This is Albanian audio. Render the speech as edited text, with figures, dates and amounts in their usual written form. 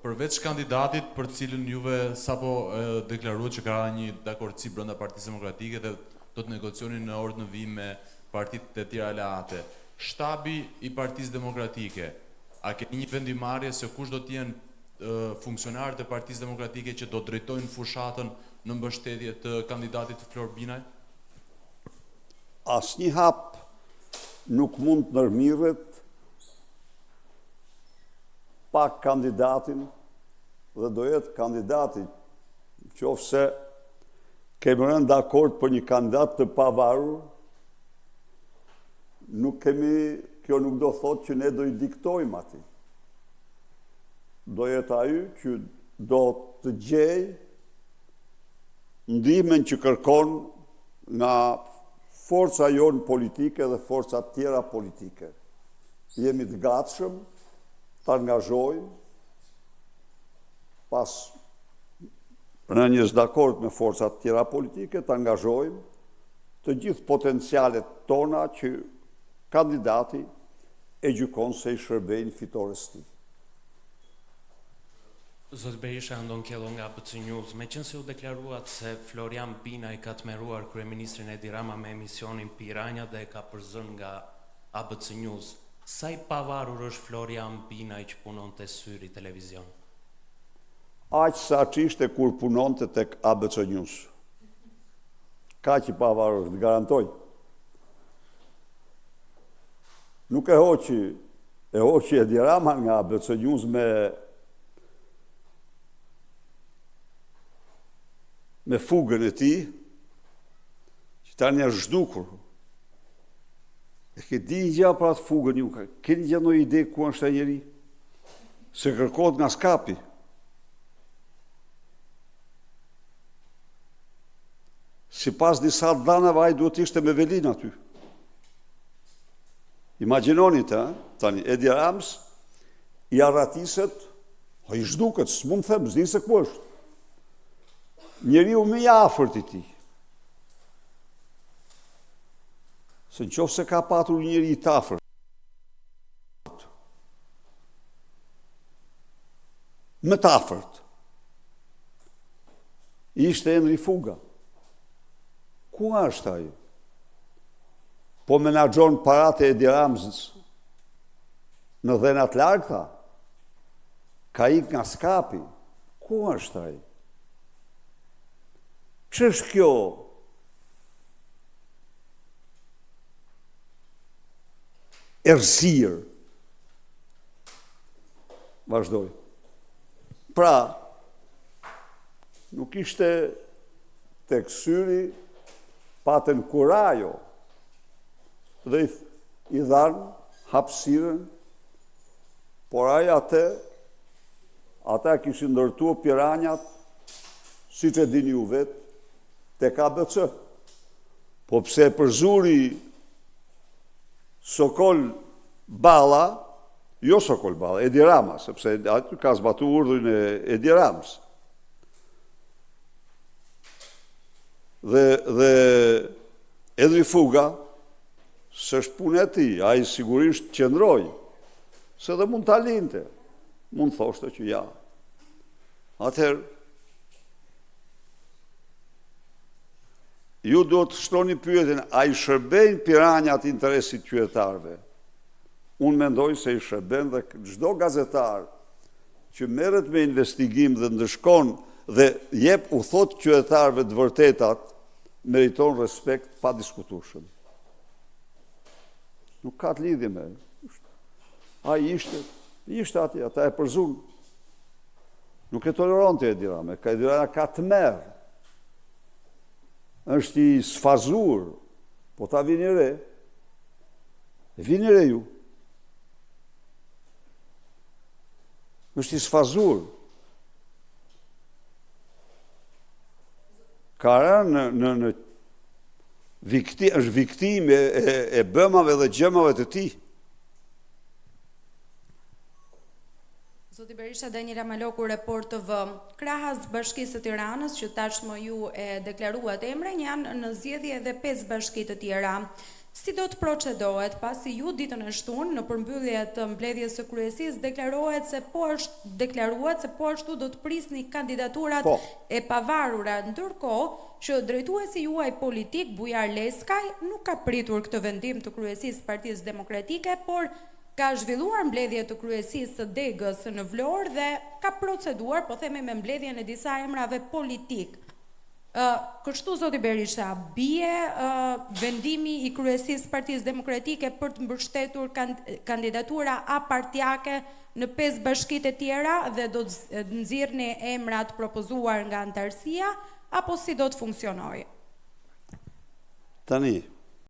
përveç kandidatit për cilën juve sapo deklaruat që ka një dakordsi brenda Partisë Demokratike dhe do të negocioni në orë në vijim me partitë e tjera aleate, shtabi i Partisë Demokratike, a keni një vendimarrje se kush do të jenë funksionarët e Partisë Demokratike që do drejtojnë fushatën në mbështetje të kandidatit Flor Binaj? Asnjë hap nuk mund të ndërmirret pa kandidatin dhe do jetë kandidati, qofse kemi rënë dakord për një kandidat të pavarur, kjo nuk do thotë që ne do i diktojmë atij. Do jetë ai që do të gjej ndihmën që kërkon nga forca jonë politike dhe forcat tjera politike. Jemi të gatshëm të angazhojmë pas rënies dakord me forcat tjera politike, të angazhojmë të gjithë potencialet tona që kandidati e gjykon se i shërbejnë fitores tij. Zot Berisha Andon Kello nga ABC News, meqense u deklaruat se Florian Binaj ka tmerruar kryeministrin Edi Rama me emisionin Piranja dhe e ka përzën nga ABC News, sa i pavarur është Florian Binaj që punon të Syri televizion? Aq sa që ishte kur punonte tek ABC News. Ka që i pavarur është, garantoj. Nuk e hoqi Edi Rama nga ABC News me fugën e tij, që tani është zhdukur. E ke di gjë për atë fugën ju, keni gjë ndonjë ide ku është ai njeri? Se kërkohet nga skapi. Sipas disa dhanave ai duhet ishte me velin aty. Imagjinoni tani Edi Rams i arratiset, i zhduket, s'mund të them, s'di se ku është. Njeriu më i afërt i tij. Se nëse ka patur njëri të afërt, më të afërt, ishte Enri Fuga. Ku është ai? Po menaxhon paratë e Edi Ramës në dhenat largëta? Ka ikë nga skapi? Ku është ai? Ç'është kjo? Errësirë. Vazhdoj. Pra, nuk ishte tek Syri, patën kurajo dhe i dhanë hapësirën, por ai ata kishin ndërtuar piranjat, siç e dini ju vetë, tek ABC. Po pse përzuri Sokol Balla, jo Sokol Balla, Edi Rama, sepse aty ka zbatuar urdhrin e Edi Ramës. Dhe Enri Fuga, s'është punë e tij, ai sigurisht qëndroi, se dhe mund ta linte, mund thoshte që ja. Atëherë, ju do të shtroni pyetjen, a i shërbejnë piranjat interesit qytetarëve? Unë mendoj se i shërben dhe çdo gazetar që merret me investigim dhe ndëshkon dhe jep u thot qytetarëve të vërtetat, meriton respekt pa diskutueshëm. Nuk ka të lidhje me. Ai ishte atje, ata e përzun. Nuk e toleronte Edi Rama, Edi Rama ka tmerr. Është i sfazuar, po ta vini re. Vini re ju. Është i sfazuar. Ka rënë në është viktimë e bëmave dhe gjëmave të tij. Zoti Berisha, Daniela Maloku, Report TV. Krahas Bashkisë së Tiranës, që tashmë ju e deklaruat emrin, janë në zgjedhje edhe 5 bashki të tjera. Si do të procedohet pasi ju ditën e shtunë në përmbyllje të mbledhjes së kryesisë deklarohet se po ashtu do të prisni kandidaturat e pavarura, ndërkohë që drejtuesi juaj politik Bujar Leskaj nuk ka pritur këtë vendim të kryesisë Partisë Demokratike, por ka zhvilluar mbledhje të kryesisë së Degës në Vlorë dhe ka proceduar, po themi, me mbledhjen e disa emrave politik. Kështu, zoti Berisha, bie vendimi i kryesisë Partisë Demokratike për të mbështetur kandidatura apartiake në 5 bashkitë e tjera dhe do të nxirrni emrat propozuar nga antarësia, apo si do të funksionojë? Tani,